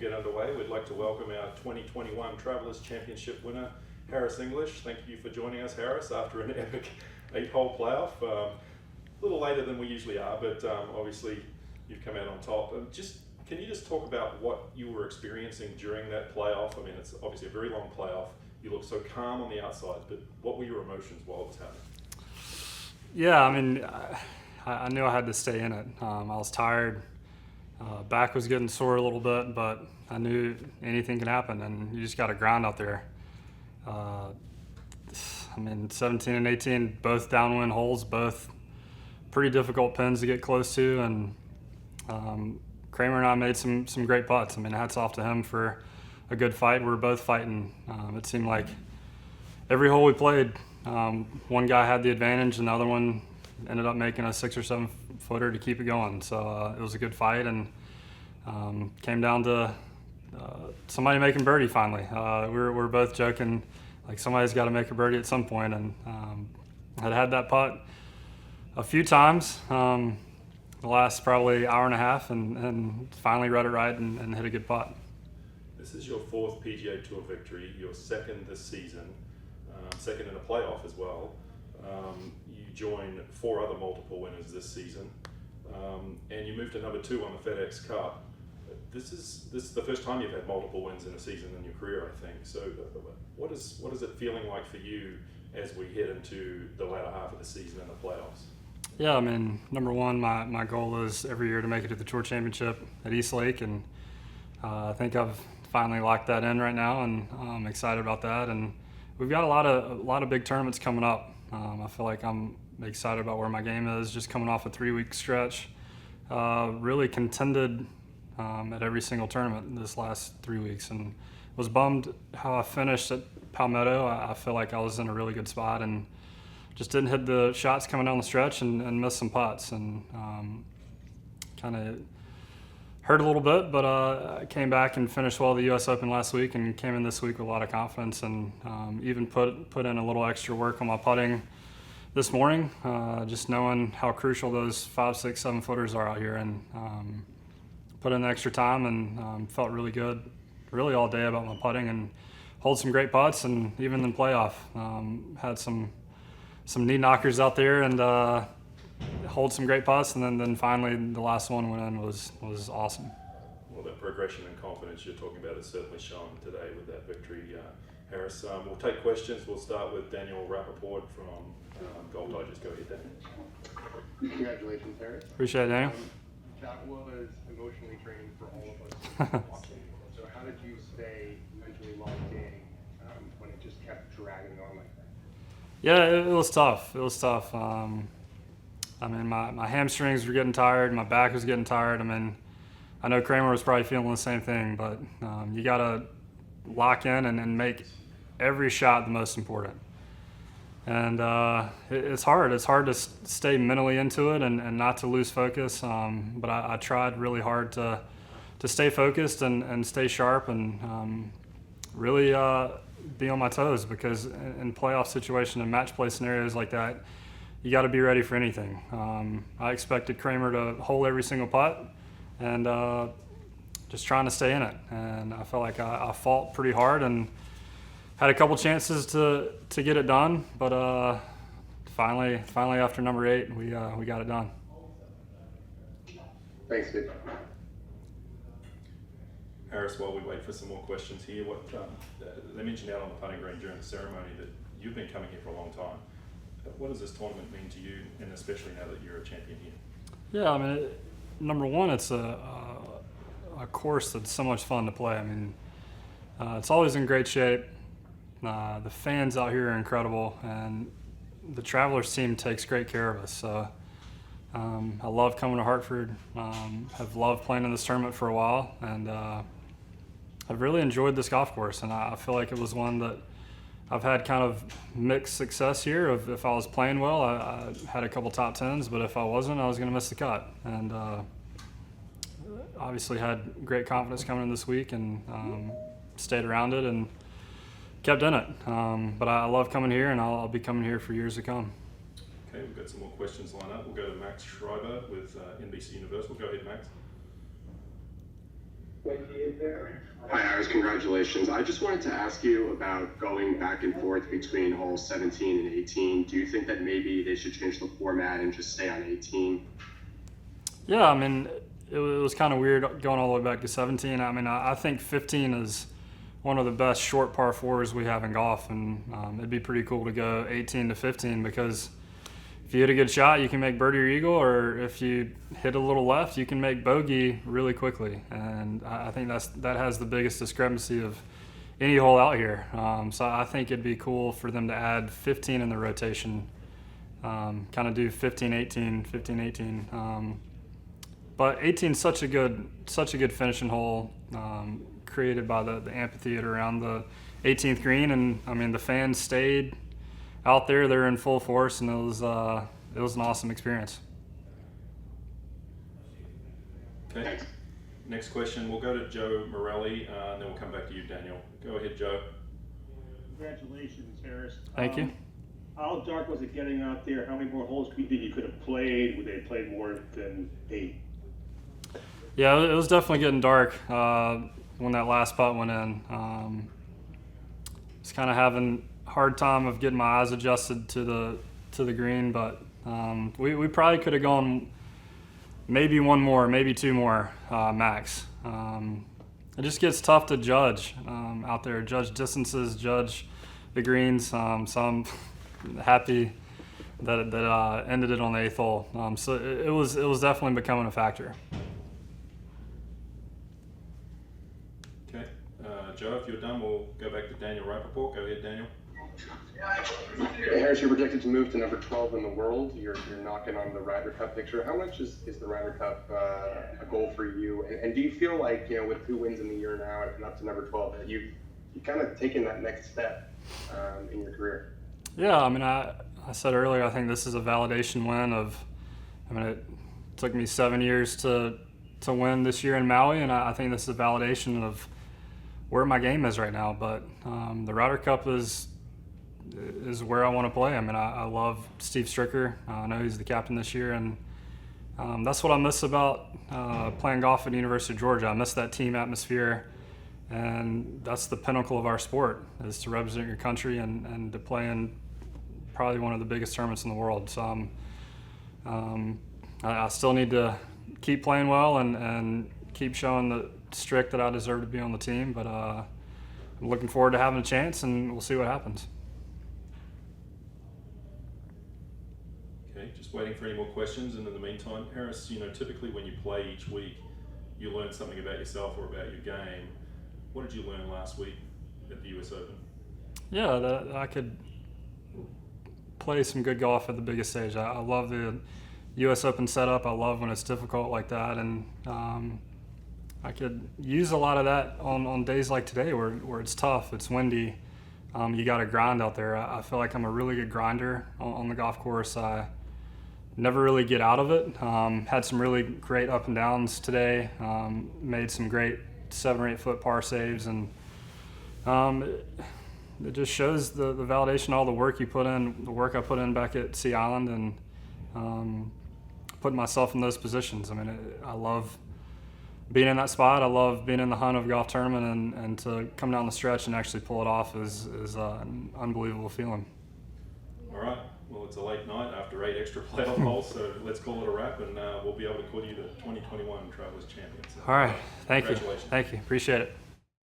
get underway. We'd like to welcome our 2021 Travelers Championship winner, Harris English. Thank you for joining us, Harris, after an epic 8-hole playoff. A little later than we usually are, but obviously you've come out on top. Can you just talk about what you were experiencing during that playoff? I mean, it's obviously a very long playoff. You look so calm on the outside, but what were your emotions while it was happening? Yeah, I mean, I knew I had to stay in it. I was tired. Back was getting sore a little bit, but I knew anything can happen, and you just got to grind out there. 17 and 18, both downwind holes, both pretty difficult pins to get close to, and Kramer and I made some great putts. I mean, hats off to him for a good fight. We were both fighting. It seemed like every hole we played, one guy had the advantage, and the other one ended up making a 6 or 7 footer to keep it going. So it was a good fight, and came down to somebody making birdie finally. We were both joking, like somebody's got to make a birdie at some point, and I'd had that putt a few times the last probably hour and a half, and finally read it right and hit a good putt. This is your 4th PGA Tour victory, your 2nd this season, 2nd in a playoff as well. You join 4 other multiple winners this season, and you moved to number 2 on the FedEx Cup. This is the first time you've had multiple wins in a season in your career, I think. So, what is it feeling like for you as we head into the latter half of the season and the playoffs? Yeah, I mean, number one, my goal is every year to make it to the Tour Championship at East Lake, and I think I've finally locked that in right now, and I'm excited about that. And we've got a lot of big tournaments coming up. I feel like I'm excited about where my game is, just coming off a 3-week stretch. Really contended at every single tournament this last 3 weeks, and was bummed how I finished at Palmetto. I feel like I was in a really good spot and just didn't hit the shots coming down the stretch and missed some putts, and kind of hurt a little bit, but I came back and finished well the U.S. Open last week, and came in this week with a lot of confidence, and even put in a little extra work on my putting this morning, just knowing how crucial those 5, 6, 7 footers are out here, and put in the extra time, and felt really good really all day about my putting, and hold some great putts, and even in playoff had some knee knockers out there, and hold some great putts, and then finally the last one went in was awesome. Well, that progression and confidence you're talking about is certainly shown today with that victory, Harris. We'll take questions. We'll start with Daniel Rappaport from Gold Digers. Go ahead, Daniel. Congratulations, Harris. Appreciate it, Daniel. That was emotionally draining for all of us watching. So how did you stay mentally locked in when it just kept dragging on like that? Yeah, it was tough. I mean, my hamstrings were getting tired. My back was getting tired. I mean, I know Kramer was probably feeling the same thing, but you got to lock in and make every shot the most important. And it's hard. It's hard to stay mentally into it and not to lose focus. But I tried really hard to stay focused and stay sharp, and really be on my toes, because in playoff situation and match play scenarios like that, you got to be ready for anything. I expected Kramer to hole every single putt, and just trying to stay in it. And I felt like I fought pretty hard and had a couple chances to get it done, but finally after number 8, we got it done. Thanks, Steve. Harris, while we wait for some more questions here, what they mentioned out on the putting green during the ceremony that you've been coming here for a long time. What does this tournament mean to you, and especially now that you're a champion here? Yeah, I mean, number one, it's a course that's so much fun to play. I mean, it's always in great shape. The fans out here are incredible, and the Travelers team takes great care of us. So I love coming to Hartford. Have loved playing in this tournament for a while, and I've really enjoyed this golf course, and I feel like it was one that I've had kind of mixed success here. If I was playing well, I had a couple top 10s, but if I wasn't, I was going to miss the cut. And obviously had great confidence coming in this week, and stayed around it and kept in it. But I love coming here, and I'll be coming here for years to come. Okay, we've got some more questions lined up. We'll go to Max Schreiber with NBC Universal. Go ahead, Max. Hi, Iris. Congratulations. I just wanted to ask you about going back and forth between holes 17 and 18. Do you think that maybe they should change the format and just stay on 18? Yeah, I mean, it was kind of weird going all the way back to 17. I mean, I think 15 is one of the best short par fours we have in golf, and it'd be pretty cool to go 18 to 15 because if you hit a good shot, you can make birdie or eagle, or if you hit a little left, you can make bogey really quickly. And I think that has the biggest discrepancy of any hole out here. So I think it'd be cool for them to add 15 in the rotation, kind of do 15, 18, 15, 18. But 18 is such a good finishing hole, created by the amphitheater around the 18th green, and I mean the fans stayed out there. They're in full force, and it was an awesome experience. Okay. Next question, we'll go to Joe Morelli, and then we'll come back to you, Daniel. Go ahead, Joe. Congratulations, Harris. Thank you. How dark was it getting out there? How many more holes do you think you could have played? Would they have played more than 8? Yeah, it was definitely getting dark when that last putt went in. Was kind of having a hard time of getting my eyes adjusted to the green, but we probably could have gone maybe one more, maybe two more max. It just gets tough to judge out there, judge distances, judge the greens. So I'm happy that it ended it on the 8th hole. So it was definitely becoming a factor. Okay. Joe, if you're done, we'll go back to Daniel Rappaport. Go ahead, Daniel. Harris, you're projected to move to number 12 in the world. You're knocking on the Ryder Cup picture. How much is the Ryder Cup a goal for you? And do you feel like, with 2 wins in the year now and up to number 12, that you've kind of taken that next step in your career? Yeah, I mean, I said earlier, I think this is a validation win it took me 7 years to win this year in Maui, and I think this is a validation of where my game is right now. But the Ryder Cup is where I want to play. I mean, I love Steve Stricker. I know he's the captain this year, and that's what I miss about playing golf at the University of Georgia. I miss that team atmosphere, and that's the pinnacle of our sport, is to represent your country and to play in probably one of the biggest tournaments in the world. So I still need to keep playing well and keep showing the Strick that I deserve to be on the team, but I'm looking forward to having a chance, and we'll see what happens. Okay, just waiting for any more questions. And in the meantime, Harris, typically when you play each week, you learn something about yourself or about your game. What did you learn last week at the US Open? Yeah, that I could play some good golf at the biggest stage. I love the US Open setup. I love when it's difficult like that, and I could use a lot of that on days like today where it's tough, it's windy. You got to grind out there. I feel like I'm a really good grinder on the golf course. I never really get out of it. Had some really great up and downs today. Made some great 7 or 8 foot par saves, and it just shows the validation, all the work you put in, the work I put in back at Sea Island, and putting myself in those positions. I mean, I love being in that spot. I love being in the hunt of a golf tournament, and to come down the stretch and actually pull it off is an unbelievable feeling. All right. Well, it's a late night after 8 extra playoff holes, so let's call it a wrap, and we'll be able to call you the 2021 Travelers Champion. So, all right. Thank you. Congratulations. Thank you. Appreciate it.